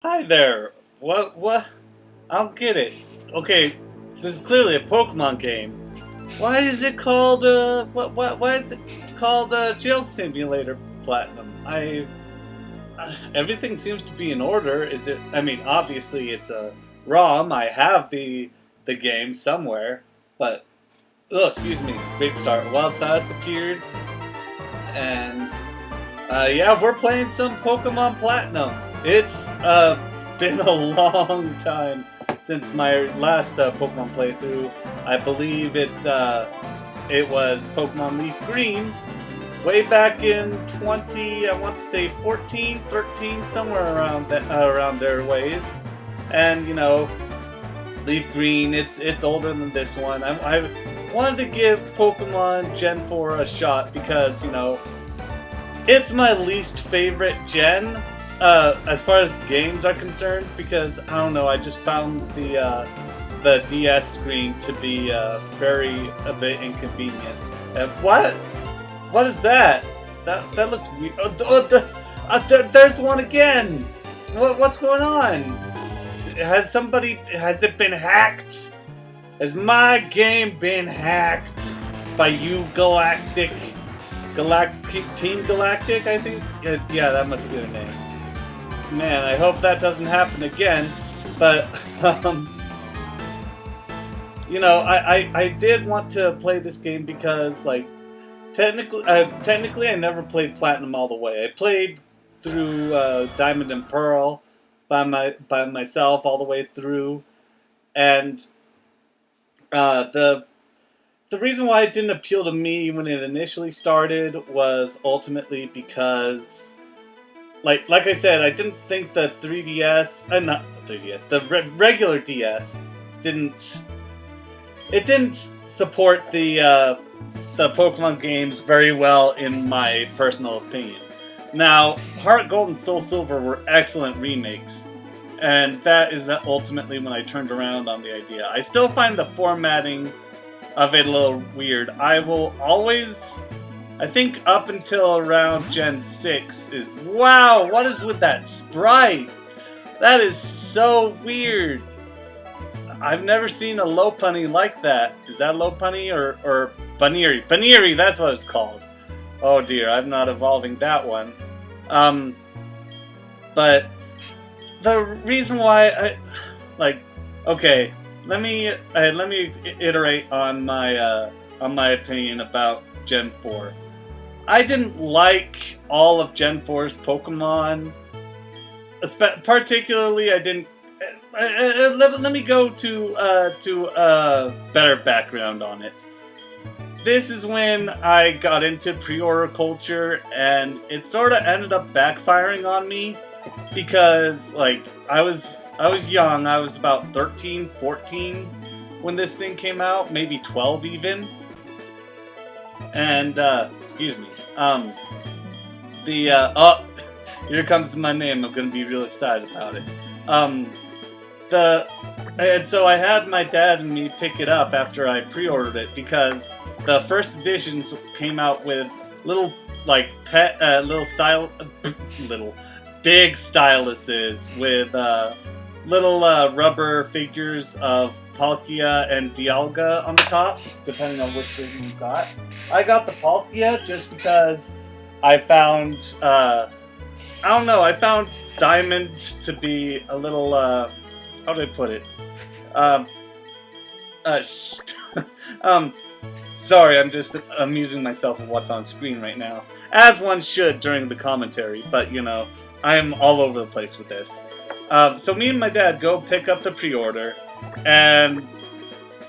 Hi there. What? I don't get it. Okay, this is clearly a Pokemon game. Why is it called, why is it called, Jail Simulator Platinum? Everything seems to be in order. I mean, obviously it's a ROM. I have the game somewhere, but, oh, excuse me. Great start. Wild Silas appeared, and yeah, we're playing some Pokemon Platinum. It's been a long time since my last Pokemon playthrough. I believe it was Pokemon Leaf Green, way back in I want to say 14, 13, somewhere around their ways. And Leaf Green, it's older than this one. I wanted to give Pokemon Gen 4 a shot because it's my least favorite gen, as far as games are concerned, because I don't know, I just found the DS screen to be a bit inconvenient. What? What is that? That looked weird. There's one again. What's going on? Has it been hacked? Has my game been hacked by you Team Galactic, I think? Yeah, that must be the name. Man, I hope that doesn't happen again. But, I did want to play this game because, like, technically I never played Platinum all the way. I played through Diamond and Pearl by myself all the way through. And the reason why it didn't appeal to me when it initially started was ultimately because, like I said, I didn't think the 3DS, not the 3DS, the regular DS didn't support the Pokemon games very well, in my personal opinion. Now, Heart Gold and Soul Silver were excellent remakes, and that is ultimately when I turned around on the idea. I still find the formatting of it a little weird. I will always, I think up until around Gen 6 is, wow, what is with that sprite? That is so weird. I've never seen a Lopunny like that. Is that Lopunny or Baniri? Baniri, that's what it's called. Oh dear, I'm not evolving that one. But the reason why okay, let me iterate on my opinion about Gen 4. I didn't like all of Gen 4's Pokemon. Particularly, I didn't. Let me go to better background on it. This is when I got into pre-order culture, and it sort of ended up backfiring on me because, like, I was young. I was about 13, 14 when this thing came out, maybe 12 even. And excuse me. Oh, here comes my name. I'm gonna be real excited about it. And so I had my dad and me pick it up after I pre-ordered it because the first editions came out with little, like, little big styluses with little rubber figures of Palkia and Dialga on the top, depending on which version you got. I got the Palkia just because I found, I don't know, I found Diamond to be a little, how do I put it? Sorry, I'm just amusing myself with what's on screen right now, as one should during the commentary, but I'm all over the place with this. So me and my dad go pick up the pre-order, and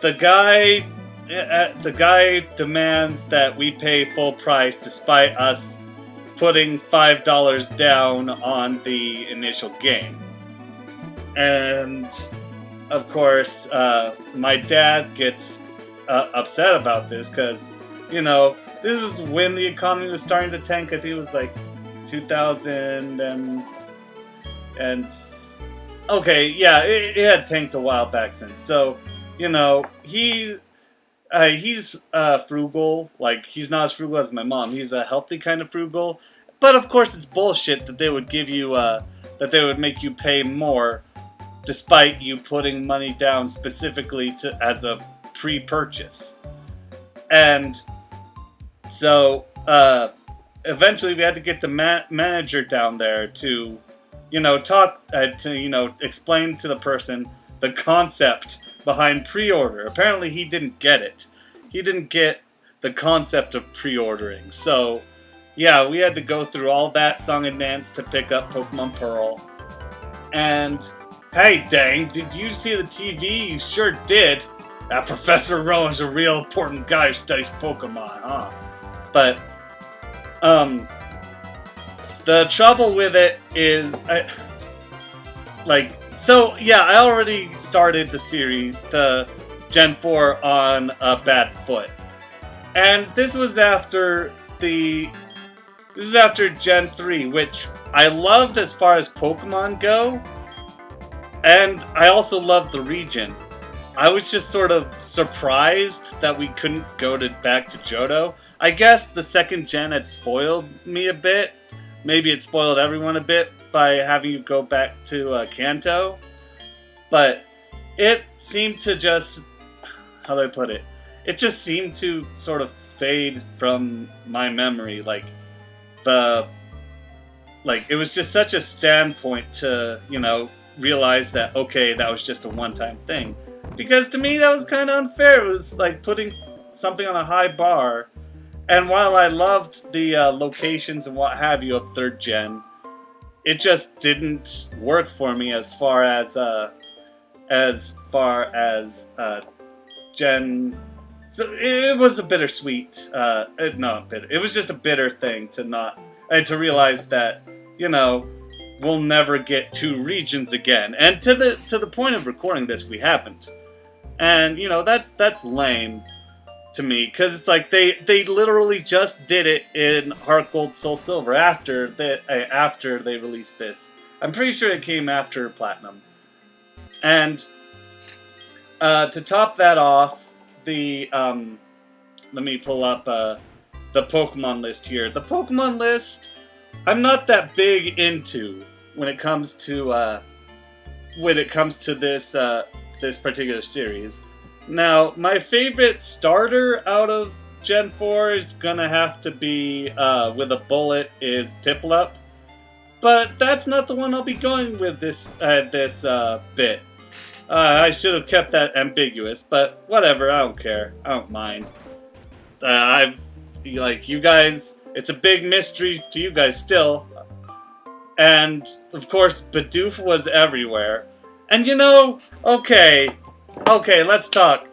the guy demands that we pay full price despite us putting $5 down on the initial game. And of course, my dad gets upset about this because, this is when the economy was starting to tank. I think it was like 2000 and okay, yeah, it had tanked a while back since. So, he's frugal. Like, he's not as frugal as my mom. He's a healthy kind of frugal. But of course, it's bullshit that they would give you that they would make you pay more despite you putting money down specifically as a pre-purchase. And so eventually we had to get the manager down there to, explain to the person the concept behind pre-order. Apparently he didn't get it. He didn't get the concept of pre-ordering. So, yeah, we had to go through all that song and dance to pick up Pokemon Pearl. And, hey, dang, did you see the TV? You sure did. That Professor Rowan's a real important guy who studies Pokemon, huh? But, the trouble with it is, I already started the series, the Gen 4, on a bad foot. And this was after Gen 3, which I loved as far as Pokemon go. And I also loved the region. I was just sort of surprised that we couldn't go back to Johto. I guess the second gen had spoiled me a bit. Maybe it spoiled everyone a bit by having you go back to Kanto. But it seemed to just... how do I put it? It just seemed to sort of fade from my memory. It was just such a standpoint to, realize that, okay, that was just a one-time thing. Because to me, that was kind of unfair. It was like putting something on a high bar. And while I loved the locations and what have you of 3rd gen, it just didn't work for me as far as Gen... So it was a bittersweet... not bitter. It was just a bitter thing to realize that, we'll never get 2 regions again. And to the point of recording this, we haven't. And, that's lame to me, because it's like they literally just did it in Heart Gold Soul Silver after they released this. I'm pretty sure it came after Platinum. And to top that off, let me pull up the Pokemon list here. The Pokemon list, I'm not that big into when it comes to this particular series. Now, my favorite starter out of Gen 4 is gonna have to be, with a bullet, is Piplup. But that's not the one I'll be going with this bit. I should have kept that ambiguous, but whatever, I don't care. I don't mind. You guys, it's a big mystery to you guys still. And, of course, Bidoof was everywhere. And okay, let's talk.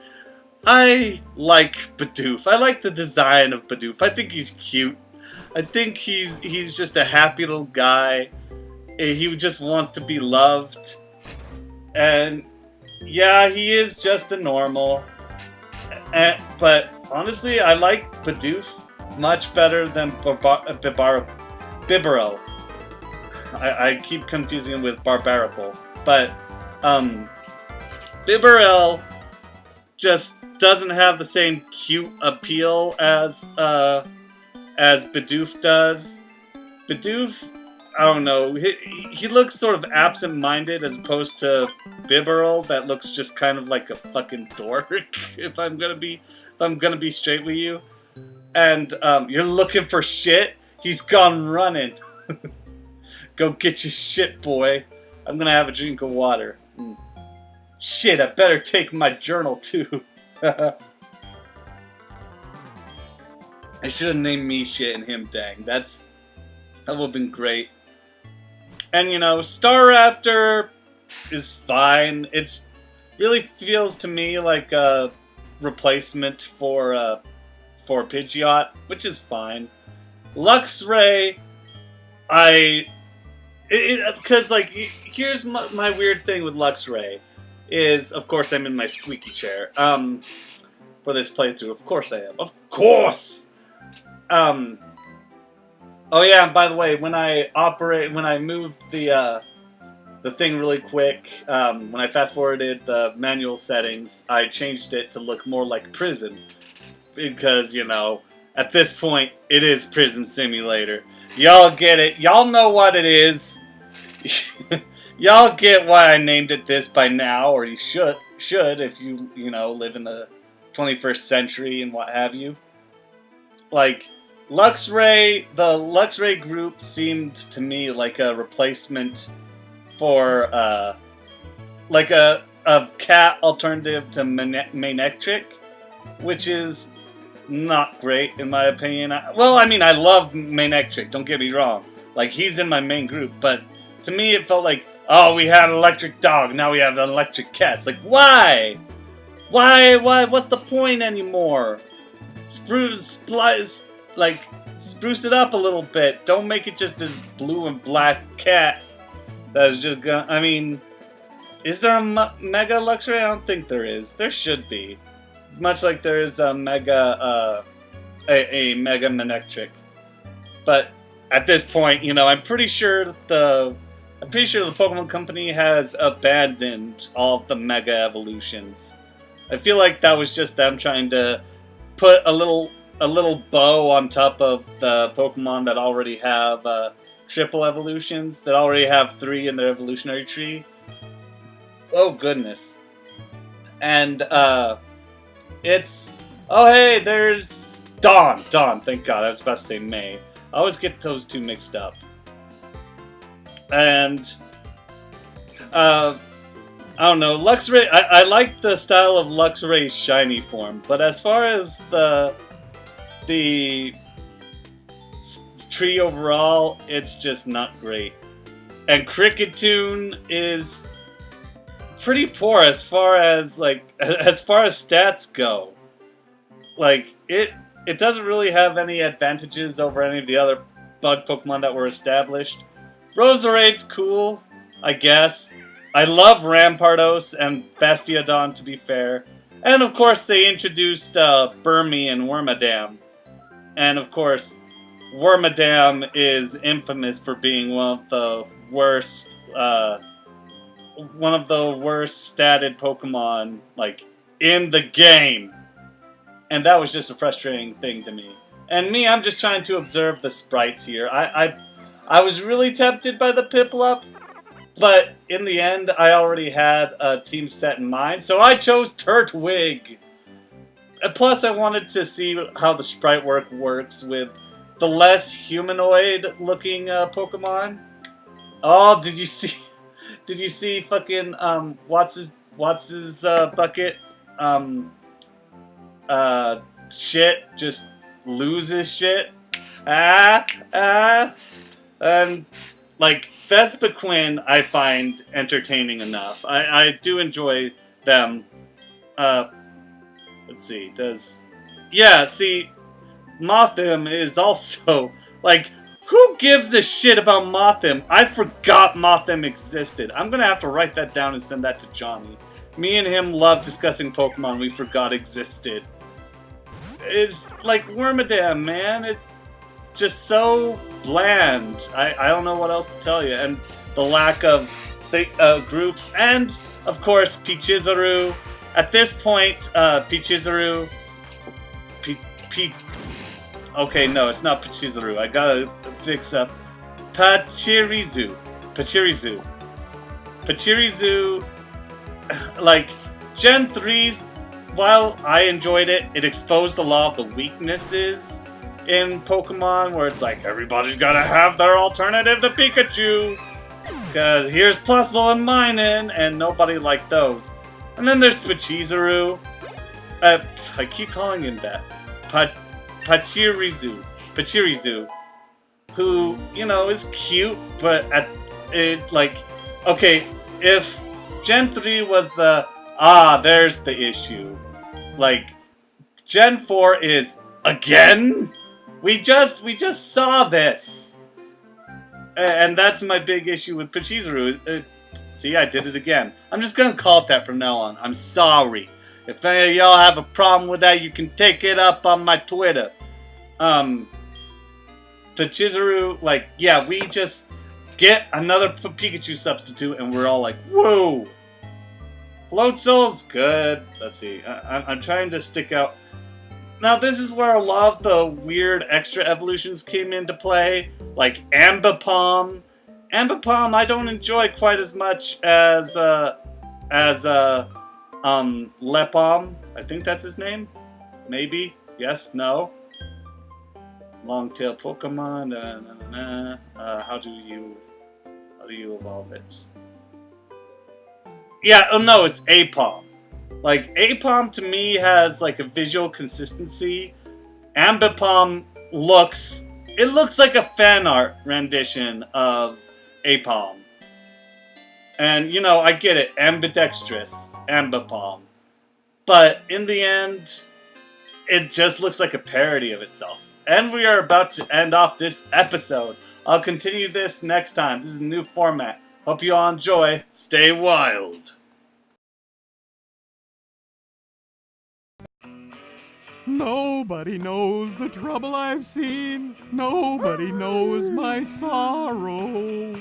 I like Bidoof. I like the design of Bidoof. I think he's cute. I think he's just a happy little guy. He just wants to be loved. And, yeah, he is just a normal. But, honestly, I like Bidoof much better than Bibarel. I keep confusing him with Barbaracle. But, Bibarel just doesn't have the same cute appeal as Bidoof does. Bidoof, I don't know, he looks sort of absent-minded as opposed to Bibarel that looks just kind of like a fucking dork, if I'm gonna be straight with you. And you're looking for shit? He's gone running. Go get your shit, boy. I'm gonna have a drink of water. Shit, I better take my journal too. I should have named me shit and him dang. That would have been great. And Staraptor is fine. It really feels to me like a replacement for Pidgeot, which is fine. Luxray, because here's my weird thing with Luxray is, of course, I'm in my squeaky chair for this playthrough. Of course I am. Of course. Oh yeah, and by the way, when I moved the thing really quick, when I fast forwarded the manual settings, I changed it to look more like prison because at this point it is Prison Simulator. Y'all get it. Y'all know what it is. Y'all get why I named it this by now, or you should if you live in the 21st century and what have you. Like Luxray, the Luxray group seemed to me like a replacement for like a cat alternative to Manectric, which is not great in my opinion. Well, I mean, I love Manectric, don't get me wrong. Like, he's in my main group, but to me it felt like, oh, we had an electric dog, now we have an electric cat. It's like, why? Why? What's the point anymore? Spruce it up a little bit. Don't make it just this blue and black cat that's just gonna, I mean, is there a Mega Luxray? I don't think there is. There should be. Much like there is a Mega, a Mega Manectric. But at this point, I'm pretty sure the Pokemon Company has abandoned all of the Mega Evolutions. I feel like that was just them trying to put a little bow on top of the Pokemon that already have triple evolutions, that already have 3 in their evolutionary tree. Oh goodness. And it's, oh hey, there's Dawn, thank God, I was about to say May. I always get those two mixed up. And I don't know, Luxray, I like the style of Luxray's shiny form, but as far as the tree overall, it's just not great. And Cricketune is pretty poor as far as stats go. Like, it doesn't really have any advantages over any of the other bug Pokemon that were established. Roserade's cool, I guess. I love Rampardos and Bastiodon, to be fair. And of course they introduced Burmy and Wormadam. And of course, Wormadam is infamous for being one of the worst statted Pokemon, like, in the game. And that was just a frustrating thing to me. And me, I'm just trying to observe the sprites here. I was really tempted by the Piplup, but in the end, I already had a team set in mind, so I chose Turtwig. Plus, I wanted to see how the sprite work works with the less humanoid-looking Pokemon. Oh, did you see? Did you see fucking Watts' bucket? Shit, just loses shit. And like Vespiquen, I find entertaining enough. I do enjoy them. Let's see. See, Mothim is also like, who gives a shit about Mothim? I forgot Mothim existed. I'm gonna have to write that down and send that to Johnny. Me and him love discussing Pokemon we forgot existed. It's like Wormadam, man. It's just so bland. I don't know what else to tell you. And the lack of groups. And, of course, Pichizaru. At this point, Pichizaru... Okay, no, it's not Pichizaru. I gotta fix up. Pachirisu. Pachirisu, like, Gen 3's, while I enjoyed it, it exposed a lot of the weaknesses in Pokemon, where it's like, everybody's gotta have their alternative to Pikachu, because here's Plusle and Minun, and nobody liked those. And then there's Pachirisu. I keep calling him that. Pachirisu, who, is cute, but okay, if Gen 3 was there's the issue. Like, Gen 4 is, again? We just saw this. And that's my big issue with Pachirisu. See, I did it again. I'm just gonna call it that from now on. I'm sorry. If any of y'all have a problem with that, you can take it up on my Twitter. Pachirisu, like, yeah, we just get another Pikachu substitute, and we're all like, whoa! Floatzel's good. Let's see. I'm trying to stick out. Now, this is where a lot of the weird extra evolutions came into play, like Ambipom Ambipom I don't enjoy quite as much as Lepom. I think that's his name. Maybe. Yes. No. Long-tail Pokemon. How do you evolve it? Yeah. Oh no, it's Apom. Like Apom to me has like a visual consistency. Ambipom looks like a fan art rendition of Apom. And you know, I get it, ambidextrous, Ambipom. But in the end, it just looks like a parody of itself. And we are about to end off this episode. I'll continue this next time. This is a new format. Hope you all enjoy. Stay wild. Nobody knows the trouble I've seen. Nobody knows my sorrow.